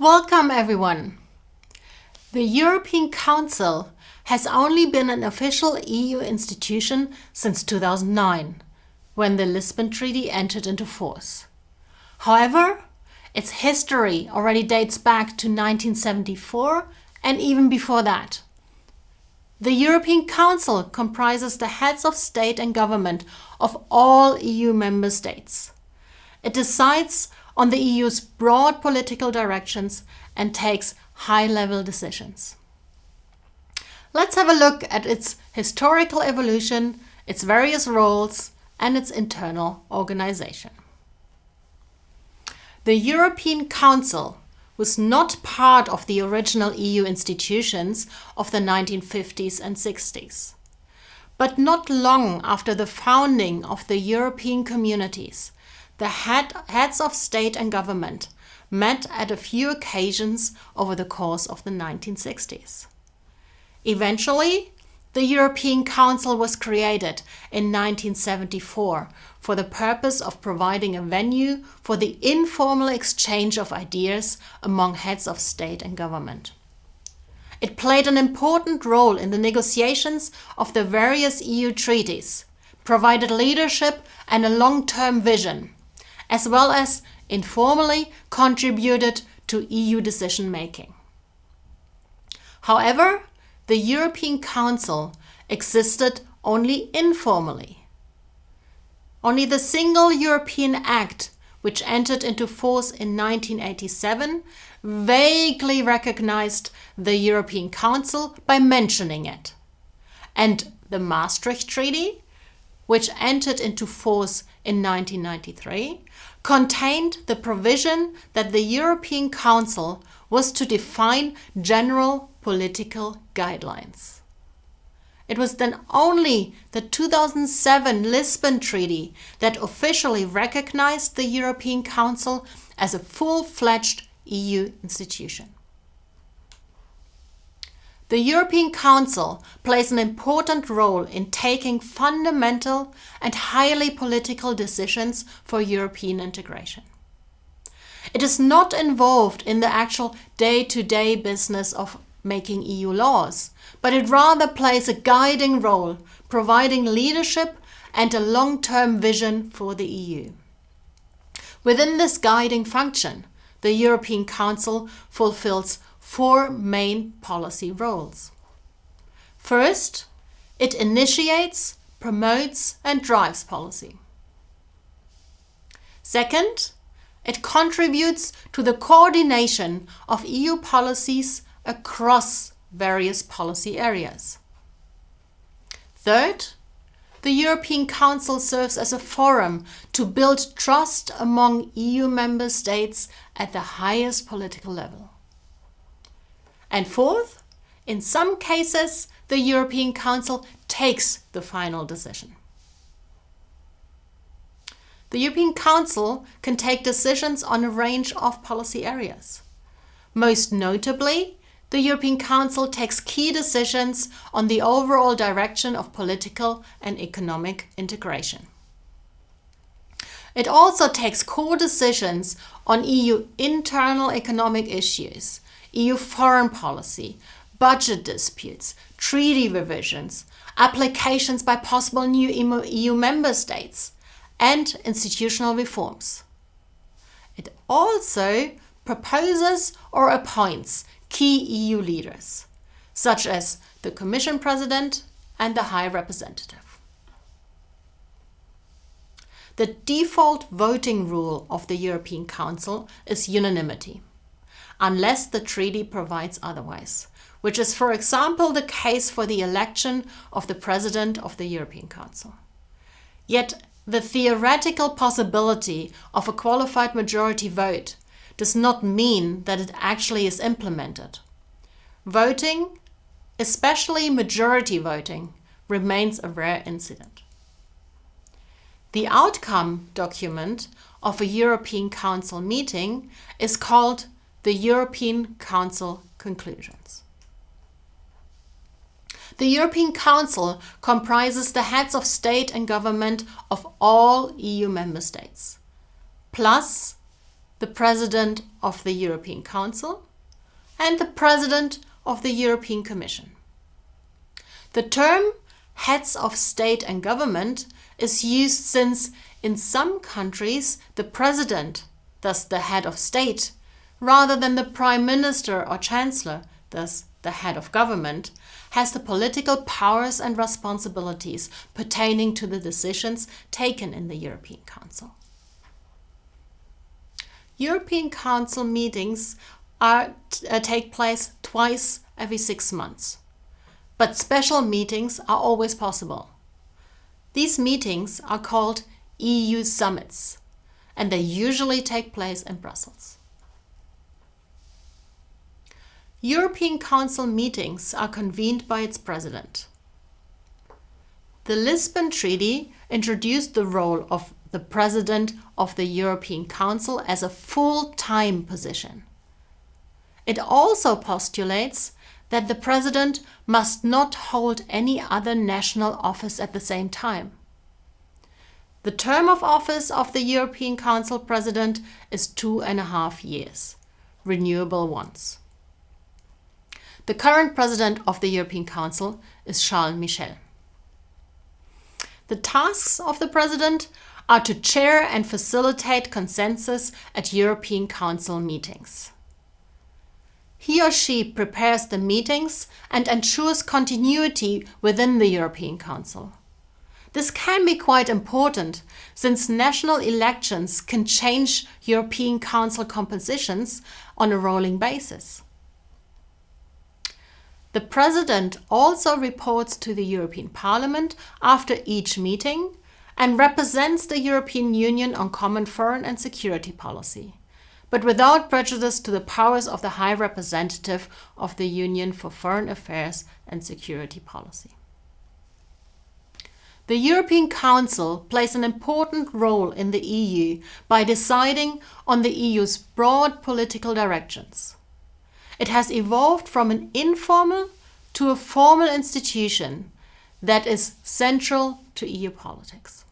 Welcome everyone. The European Council has only been an official EU institution since 2009, when the Lisbon Treaty entered into force. However, its history already dates back to 1974 and even before that. The European Council comprises the heads of state and government of all EU member states. It decides on the EU's broad political directions and takes high-level decisions. Let's have a look at its historical evolution, its various roles, and its internal organization. The European Council was not part of the original EU institutions of the 1950s and 60s. But not long after the founding of the European communities, the heads of state and government met at a few occasions over the course of the 1960s. Eventually, the European Council was created in 1974 for the purpose of providing a venue for the informal exchange of ideas among heads of state and government. It played an important role in the negotiations of the various EU treaties, provided leadership and a long-term vision, as well as informally contributed to EU decision-making. However, the European Council existed only informally. Only the single European Act, which entered into force in 1987, vaguely recognized the European Council by mentioning it. And the Maastricht Treaty, which entered into force in 1993, contained the provision that the European Council was to define general political guidelines. It was then only the 2007 Lisbon Treaty that officially recognized the European Council as a full-fledged EU institution. The European Council plays an important role in taking fundamental and highly political decisions for European integration. It is not involved in the actual day-to-day business of making EU laws, but it rather plays a guiding role, providing leadership and a long-term vision for the EU. Within this guiding function, the European Council fulfills four main policy roles. First, it initiates, promotes, and drives policy. Second, it contributes to the coordination of EU policies across various policy areas. Third, the European Council serves as a forum to build trust among EU member states at the highest political level. And fourth, in some cases, the European Council takes the final decision. The European Council can take decisions on a range of policy areas. Most notably, the European Council takes key decisions on the overall direction of political and economic integration. It also takes core decisions on EU internal economic issues, EU foreign policy, budget disputes, treaty revisions, applications by possible new EU member states, and institutional reforms. It also proposes or appoints key EU leaders, such as the Commission President and the High Representative. The default voting rule of the European Council is unanimity, unless the treaty provides otherwise, which is, for example, the case for the election of the President of the European Council. Yet, the theoretical possibility of a qualified majority vote does not mean that it actually is implemented. Voting, especially majority voting, remains a rare incident. The outcome document of a European Council meeting is called the European Council Conclusions. The European Council comprises the heads of state and government of all EU member states, plus the President of the European Council, and the President of the European Commission. The term heads of state and government is used since in some countries the President, thus the head of state, rather than the Prime Minister or Chancellor, thus the head of government, has the political powers and responsibilities pertaining to the decisions taken in the European Council. European Council meetings take place twice every 6 months, but special meetings are always possible. These meetings are called EU summits, and they usually take place in Brussels. European Council meetings are convened by its president. The Lisbon Treaty introduced the role of the President of the European Council as a full-time position. It also postulates that the President must not hold any other national office at the same time. The term of office of the European Council President is 2.5 years, renewable once. The current President of the European Council is Charles Michel. The tasks of the President are to chair and facilitate consensus at European Council meetings. He or she prepares the meetings and ensures continuity within the European Council. This can be quite important, since national elections can change European Council compositions on a rolling basis. The President also reports to the European Parliament after each meeting and represents the European Union on common foreign and security policy, but without prejudice to the powers of the High Representative of the Union for Foreign Affairs and Security Policy. The European Council plays an important role in the EU by deciding on the EU's broad political directions. It has evolved from an informal to a formal institution that is central to EU politics.